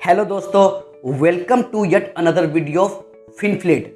Hello दोस्तों, welcome to yet another video of Finflit.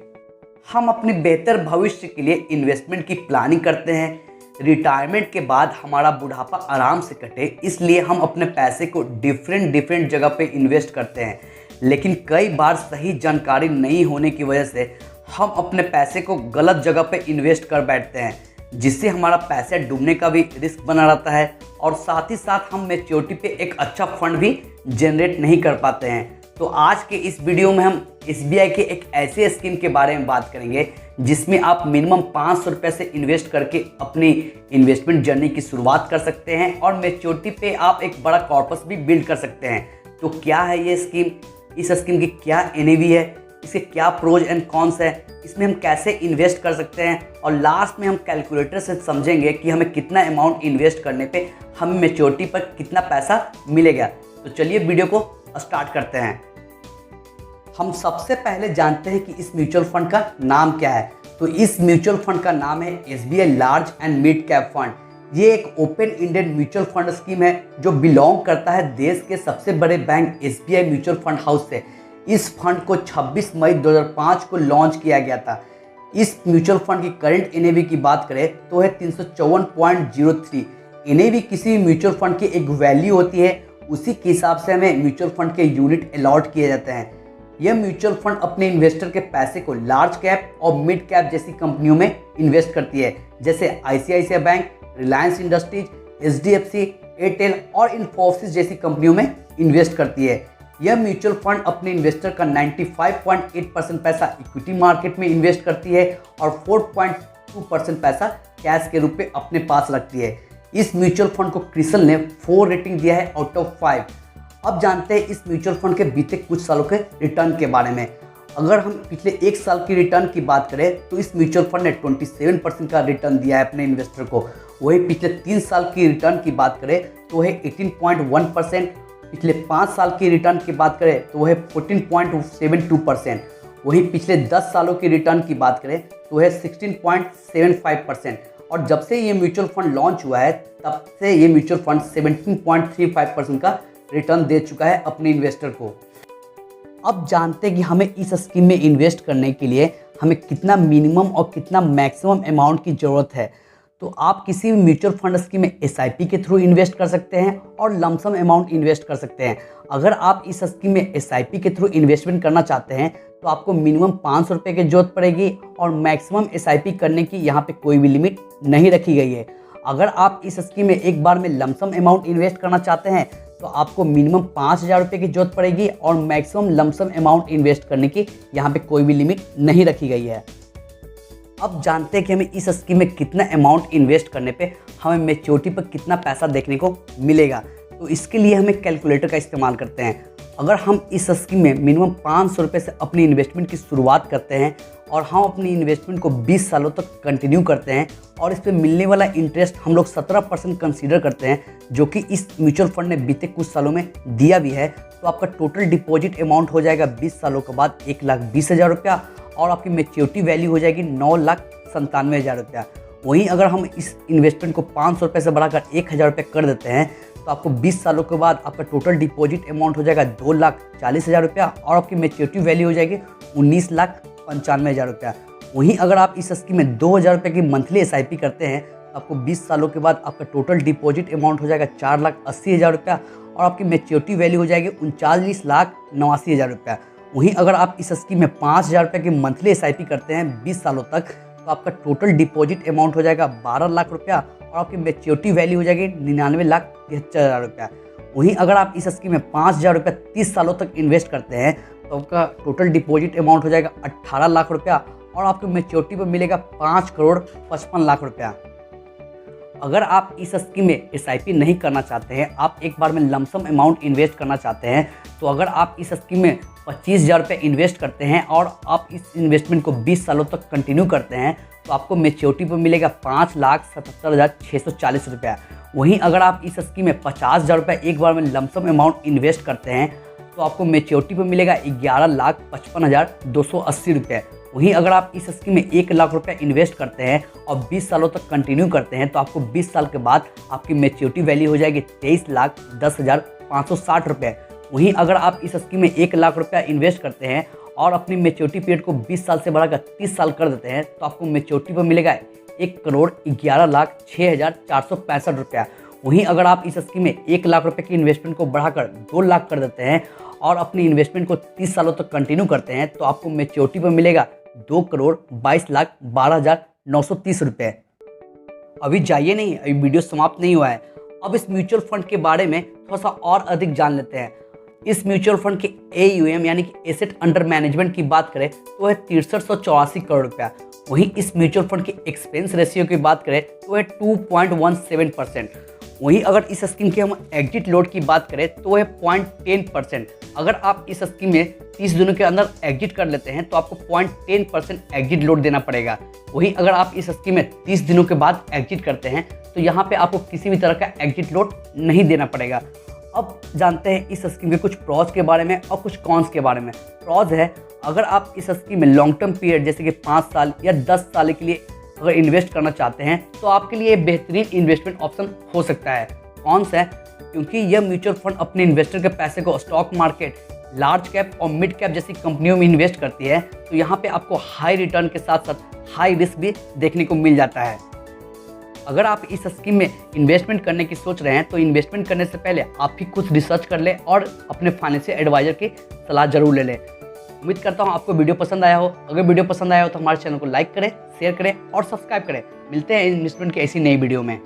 हम अपने बेहतर भविष्य के लिए इन्वेस्टमेंट की प्लानिंग करते हैं। रिटायरमेंट के बाद हमारा बुढ़ापा आराम से कटे, इसलिए हम अपने पैसे को डिफरेंट जगह पे इन्वेस्ट करते हैं। लेकिन कई बार सही जानकारी नहीं होने की वजह से हम अपने पैसे को गलत जगह पे इन्वेस्ट कर बैठते हैं, जिससे हमारा पैसा डूबने का भी रिस्क बना रहता है और साथ ही साथ हम मैच्योरिटी पे एक अच्छा फंड भी जनरेट नहीं कर पाते हैं। तो आज के इस वीडियो में हम SBI के एक ऐसे स्कीम के बारे में बात करेंगे जिसमें आप मिनिमम 500 रुपये से इन्वेस्ट करके अपनी इन्वेस्टमेंट जर्नी की शुरुआत कर सकते हैं और मैच्योरिटी पे आप एक बड़ा कॉर्पस भी बिल्ड कर सकते हैं। तो क्या है ये स्कीम, इस स्कीम की क्या NAV है, इसके क्या प्रोज एंड कॉन्स है, इसमें हम कैसे इन्वेस्ट कर सकते हैं और लास्ट में हम कैलकुलेटर से समझेंगे कि हमें कितना अमाउंट इन्वेस्ट करने पे हमें मैच्योरिटी पर कितना पैसा मिलेगा। तो चलिए वीडियो को स्टार्ट करते हैं। हम सबसे पहले जानते हैं कि इस म्यूचुअल फंड का नाम क्या है। तो इस म्यूचुअल फंड का नाम है SBI large and mid cap fund. ये एक open ended mutual fund scheme है जो बिलोंग करता है देश के सबसे बड़े bank SBI mutual fund house से। इस फंड को 26 मई 2005 को लॉन्च किया गया था। इस म्यूचुअल फंड की करंट NAV की बात करें तो है 354.03। NAV किसी भी म्यूचुअल फंड की एक वैल्यू होती है, उसी के हिसाब से हमें म्यूचुअल फंड के यूनिट अलॉट किए जाते हैं। यह म्यूचुअल फंड अपने इन्वेस्टर के पैसे को लार्ज कैप और मिड कैप जैसी कंपनियों में इन्वेस्ट करती है, जैसे ICICI bank, Reliance industries, HDFC, Airtel और इन्फोसिस जैसी कंपनियों में इन्वेस्ट करती है। यह म्यूचुअल फंड अपने इन्वेस्टर का 95.8% पैसा इक्विटी मार्केट में इन्वेस्ट करती है और 4.2% पैसा कैश के रूप में अपने पास रखती है। इस म्यूचुअल फंड को क्रिसल ने 4 रेटिंग दिया है आउट ऑफ 5। अब जानते हैं इस म्यूचुअल फंड के बीते कुछ सालों के रिटर्न के बारे में। अगर हम पिछले 1 साल की रिटर्न की बात करें तो इस म्यूचुअल फंड ने 27% का रिटर्न दिया है अपने इन्वेस्टर को। वही पिछले 3 साल की रिटर्न की बात करें तो है 18.1%। पिछले 5 साल की रिटर्न की बात करें तो वह 14.72%। वही पिछले 10 सालों की रिटर्न की बात करें तो वह 16.75%। और जब से ये म्यूचुअल फंड लॉन्च हुआ है तब से ये म्यूचुअल फंड 17.35% का रिटर्न दे चुका है अपने इन्वेस्टर को। अब जानते हैं कि हमें इस स्कीम में इन्वेस्ट करने के लिए हमें कितना मिनिमम और कितना मैक्सिमम अमाउंट की ज़रूरत है। तो आप किसी भी म्यूचुअल फंड स्कीम में SIP के थ्रू इन्वेस्ट कर सकते हैं और लमसम अमाउंट इन्वेस्ट कर सकते हैं। अगर आप इस स्कीम में SIP के थ्रू इन्वेस्टमेंट करना चाहते हैं तो आपको मिनिमम 500 रुपये की जरूरत पड़ेगी और मैक्सिमम SIP करने की यहाँ पे कोई भी लिमिट नहीं रखी गई है। अगर आप इस स्कीम में एक बार में लमसम अमाउंट इन्वेस्ट करना चाहते हैं तो आपको मिनिमम 5000 रुपये की जरूरत पड़ेगी और मैक्सिमम लमसम अमाउंट इन्वेस्ट करने की यहाँ पे कोई भी लिमिट नहीं रखी गई है। अब जानते हैं कि हमें इस स्कीम में कितना अमाउंट इन्वेस्ट करने पे हमें मैच्योरिटी पर कितना पैसा देखने को मिलेगा। तो इसके लिए हमें कैलकुलेटर का इस्तेमाल करते हैं। अगर हम इस स्कीम में मिनिमम 500 रुपये से अपनी इन्वेस्टमेंट की शुरुआत करते हैं और हम अपनी इन्वेस्टमेंट को 20 सालों तक कंटिन्यू करते हैं और इस पर मिलने वाला इंटरेस्ट हम लोग 17% कंसीडर करते हैं, जो कि इस म्यूचुअल फंड ने बीते कुछ सालों में दिया भी है, तो आपका टोटल डिपॉजिट अमाउंट हो जाएगा 20 सालों के बाद 1,20,000 रुपया और आपकी मैच्योरिटी वैल्यू हो जाएगी 9,97,000 रुपया। वहीं अगर हम इस इन्वेस्टमेंट को 500 रुपये से बढ़ाकर 1,000 रुपये कर देते हैं तो आपको 20 सालों के बाद आपका टोटल डिपॉजिट अमाउंट हो जाएगा 2,40,000 रुपया और आपकी मैच्योरिटी वैल्यू हो जाएगी 19,95,000 रुपया। वहीं अगर आप इस स्कीम में 2,000 रुपये की मंथली SIP करते हैं तो आपको 20 सालों के बाद आपका टोटल डिपॉजिट अमाउंट हो जाएगा 4,80,000 रुपया और आपकी मैच्योरिटी वैल्यू हो जाएगी 39,89,000 रुपया। वहीं अगर आप इस स्कीम में 5,000 रुपये की मंथली SIP करते हैं 20 सालों तक तो आपका टोटल डिपॉजिट अमाउंट हो जाएगा 12 लाख रुपया और आपकी मैच्योरिटी वैल्यू हो जाएगी 99,73,000 रुपया। वहीं अगर आप इस स्कीम में 5,000 रुपये 30 सालों तक इन्वेस्ट करते हैं तो आपका टोटल डिपॉजिट अमाउंट हो जाएगा 18 लाख रुपया और आपको मैच्योरिटी पर मिलेगा 5,55,00,000 रुपया। अगर आप इस स्कीम में SIP नहीं करना चाहते हैं, आप एक बार में लमसम अमाउंट इन्वेस्ट करना चाहते हैं, तो अगर आप इस स्कीम में 25,000 रुपये इन्वेस्ट करते हैं और आप इस इन्वेस्टमेंट को 20 सालों तक कंटिन्यू करते हैं तो आपको मैच्योरिटी पर मिलेगा 5,77,640 रुपया। वहीं अगर आप इस स्कीम में 50,000 रुपये एक बार में लमसम अमाउंट इन्वेस्ट करते हैं तो आपको मैच्योरिटी पर मिलेगा 11,55,280 रुपये। वहीं अगर आप इस स्कीम में 1 लाख रुपया इन्वेस्ट करते हैं और 20 सालों तक कंटिन्यू करते हैं तो आपको 20 साल के बाद आपकी मैच्योरिटी वैल्यू हो जाएगी 23,10,560 रुपये। वहीं अगर आप इस स्कीम में 1 लाख रुपया इन्वेस्ट करते हैं और अपनी मेच्योरिटी पीरियड को 20 साल से बढ़ाकर 30 साल कर देते हैं तो आपको मेच्योरिटी पर मिलेगा 1,11,06,465 रुपया। वहीं अगर आप इस स्कीम में 1 लाख रुपए की इन्वेस्टमेंट को बढ़ाकर 2 लाख कर देते हैं और अपनी इन्वेस्टमेंट को 30 सालों तक कंटिन्यू करते हैं तो आपको मेच्योरिटी पर मिलेगा 2,22,12,930 रुपये। अभी जाइए नहीं, अभी वीडियो समाप्त नहीं हुआ है। अब इस म्यूचुअल फंड के बारे में थोड़ा सा और अधिक जान लेते हैं। इस म्यूचुअल फंड के AUM यानी कि एसेट अंडर मैनेजमेंट की बात करें तो है 6384 करोड़ रुपया। वहीं इस म्यूचुअल फंड के एक्सपेंस रेशियो की बात करें तो है 2.17%। वहीं अगर इस स्कीम के हम एग्जिट लोड की बात करें तो है 0.10%। अगर आप इस स्कीम में 30 दिनों के अंदर एग्जिट कर लेते हैं तो आपको 0.10% एग्जिट लोड देना पड़ेगा। वहीं अगर आप इस स्कीम में 30 दिनों के बाद एग्जिट करते हैं तो यहाँ पे आपको किसी भी तरह का एग्जिट लोड नहीं देना पड़ेगा। अब जानते हैं इस स्कीम के कुछ प्रॉज के बारे में और कुछ कॉन्स के बारे में। प्रॉज है, अगर आप इस स्कीम में लॉन्ग टर्म पीरियड जैसे कि 5 साल या 10 साल के लिए अगर इन्वेस्ट करना चाहते हैं तो आपके लिए बेहतरीन इन्वेस्टमेंट ऑप्शन हो सकता है। कॉन्स है, क्योंकि यह म्यूचुअल फंड अपने इन्वेस्टर के पैसे को स्टॉक मार्केट, लार्ज कैप और मिड कैप जैसी कंपनियों में इन्वेस्ट करती है तो यहाँ पे आपको हाई रिटर्न के साथ साथ हाई रिस्क भी देखने को मिल जाता है। अगर आप इस स्कीम में इन्वेस्टमेंट करने की सोच रहे हैं तो इन्वेस्टमेंट करने से पहले आप भी कुछ रिसर्च कर लें और अपने फाइनेंशियल एडवाइजर की सलाह जरूर ले लें। उम्मीद करता हूँ आपको वीडियो पसंद आया हो। अगर वीडियो पसंद आया हो तो हमारे चैनल को लाइक करें, शेयर करें और सब्सक्राइब करें। मिलते हैं इन्वेस्टमेंट की ऐसी नई वीडियो में।